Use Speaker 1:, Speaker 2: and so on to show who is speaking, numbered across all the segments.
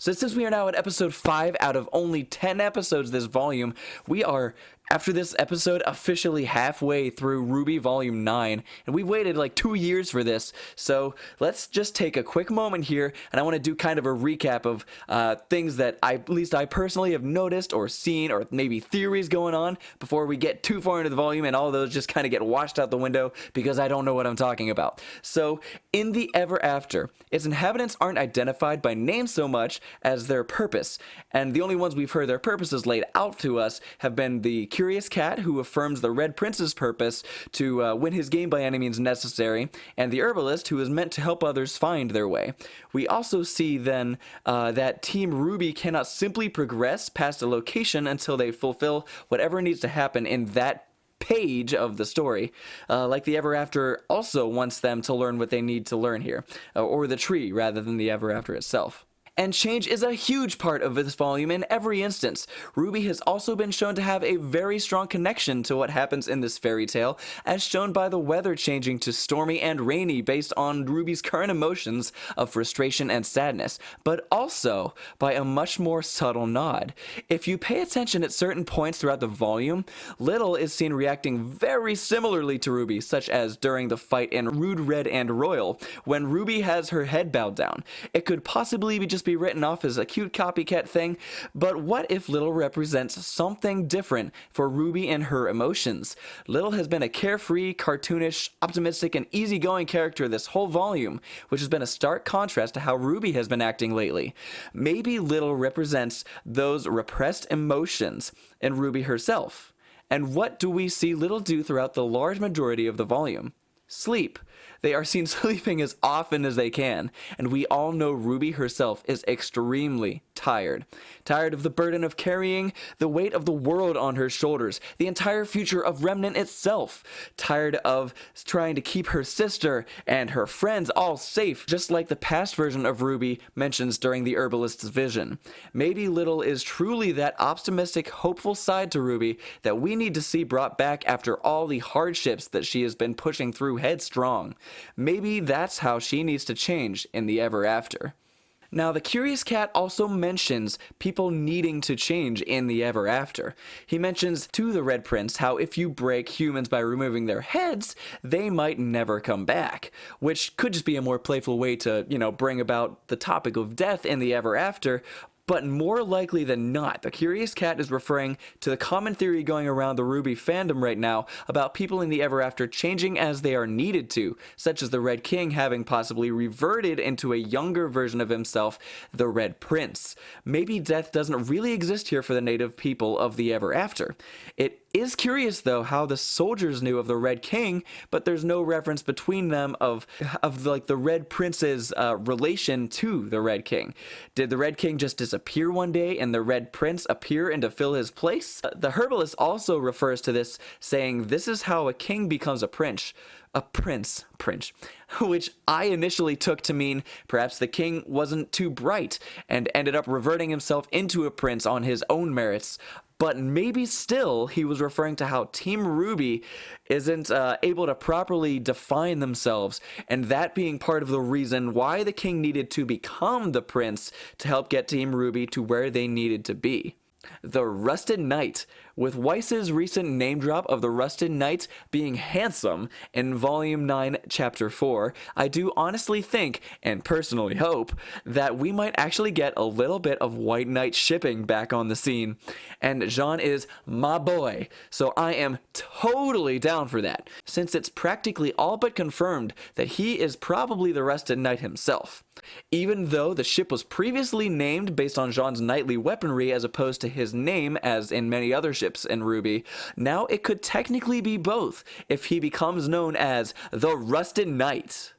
Speaker 1: So since we are now at episode 5 out of only 10 episodes this volume, we are, after this episode, officially halfway through RWBY Volume 9, and we've waited like 2 years for this, so let's just take a quick moment here, and I want to do kind of a recap of things that at least I personally have noticed or seen, or maybe theories going on, before we get too far into the volume and all those just kind of get washed out the window because I don't know what I'm talking about. So, in the Ever After, its inhabitants aren't identified by name so much as their purpose, and the only ones we've heard their purposes laid out to us have been the Curious Cat, who affirms the Red Prince's purpose to win his game by any means necessary, and the Herbalist, who is meant to help others find their way. We also see then that Team RWBY cannot simply progress past a location until they fulfill whatever needs to happen in that page of the story, like the Ever After also wants them to learn what they need to learn here, or the tree rather than the Ever After itself. And change is a huge part of this volume in every instance. RWBY has also been shown to have a very strong connection to what happens in this fairy tale, as shown by the weather changing to stormy and rainy based on RWBY's current emotions of frustration and sadness, but also by a much more subtle nod. If you pay attention at certain points throughout the volume, Little is seen reacting very similarly to RWBY, such as during the fight in Rude, Red, and Royal, when RWBY has her head bowed down. It could possibly just be written off as a cute copycat thing, but what if Little represents something different for RWBY and her emotions? Little has been a carefree, cartoonish, optimistic, and easygoing character this whole volume, which has been a stark contrast to how RWBY has been acting lately. Maybe Little represents those repressed emotions in RWBY herself. And what do we see Little do throughout the large majority of the volume? Sleep. They are seen sleeping as often as they can, and we all know RWBY herself is extremely tired. Tired of the burden of carrying the weight of the world on her shoulders, the entire future of Remnant itself. Tired of trying to keep her sister and her friends all safe, just like the past version of RWBY mentions during the Herbalist's vision. Maybe Little is truly that optimistic, hopeful side to RWBY that we need to see brought back after all the hardships that she has been pushing through headstrong. Maybe that's how she needs to change in the Ever After. Now, the Curious Cat also mentions people needing to change in the Ever After. He mentions to the Red Prince how if you break humans by removing their heads, they might never come back, which could just be a more playful way to, bring about the topic of death in the Ever After. But more likely than not, the Curious Cat is referring to the common theory going around the RWBY fandom right now about people in the Ever After changing as they are needed to, such as the Red King having possibly reverted into a younger version of himself, the Red Prince. Maybe death doesn't really exist here for the native people of the Ever After. It is curious though how the soldiers knew of the Red King, but there's no reference between them of like the Red Prince's relation to the Red King. Did the Red King just disappear one day and the Red Prince appear and to fill his place? The Herbalist also refers to this, saying this is how a king becomes a prince, which I initially took to mean perhaps the king wasn't too bright and ended up reverting himself into a prince on his own merits. But maybe still he was referring to how Team RWBY isn't able to properly define themselves, and that being part of the reason why the king needed to become the prince to help get Team RWBY to where they needed to be. The Rusted Knight. With Weiss's recent name drop of the Rusted Knight being handsome in Volume 9, Chapter 4, I do honestly think, and personally hope, that we might actually get a little bit of White Knight shipping back on the scene. And Jean is my boy, so I am totally down for that, since it's practically all but confirmed that he is probably the Rusted Knight himself. Even though the ship was previously named based on Jean's knightly weaponry as opposed to his name as in many other ships in RWBY, now it could technically be both if he becomes known as the Rusted Knight.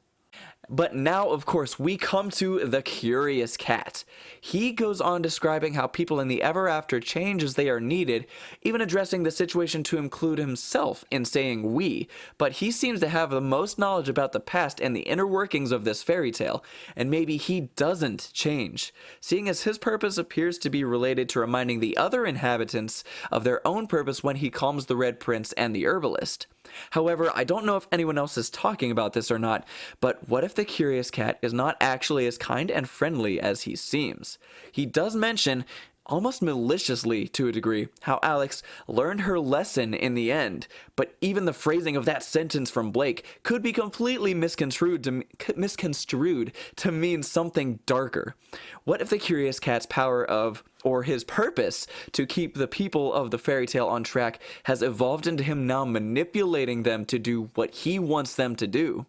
Speaker 1: But now, of course, we come to the Curious Cat. He goes on describing how people in the Ever After change as they are needed, even addressing the situation to include himself in saying we, but he seems to have the most knowledge about the past and the inner workings of this fairy tale, and maybe he doesn't change, seeing as his purpose appears to be related to reminding the other inhabitants of their own purpose when he calms the Red Prince and the Herbalist. However, I don't know if anyone else is talking about this or not, but what if the Curious Cat is not actually as kind and friendly as he seems? He does mention, almost maliciously to a degree, how Alex learned her lesson in the end, but even the phrasing of that sentence from Blake could be completely misconstrued to mean something darker. What if the Curious Cat's power of, or his purpose to keep the people of the fairy tale on track has evolved into him now manipulating them to do what he wants them to do?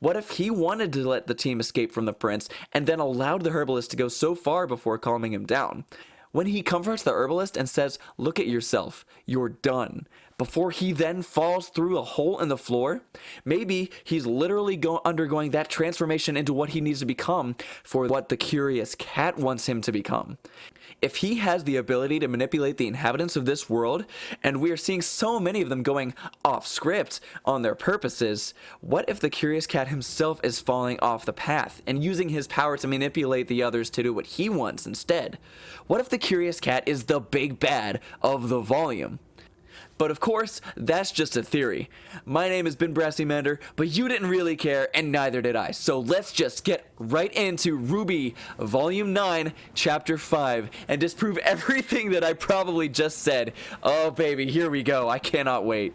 Speaker 1: What if he wanted to let the team escape from the prince and then allowed the herbalist to go so far before calming him down? When he comforts the herbalist and says, "Look at yourself, you're done," before he then falls through a hole in the floor, maybe he's literally undergoing that transformation into what he needs to become for what the Curious Cat wants him to become. If he has the ability to manipulate the inhabitants of this world, and we are seeing so many of them going off script on their purposes, what if the Curious Cat himself is falling off the path and using his power to manipulate the others to do what he wants instead? What if the Curious Cat is the big bad of the volume? But of course, that's just a theory. My name has been Brassy Mander, but you didn't really care, and neither did I. So let's just get right into RWBY Volume 9, Chapter 5, and disprove everything that I probably just said. Oh baby, here we go. I cannot wait.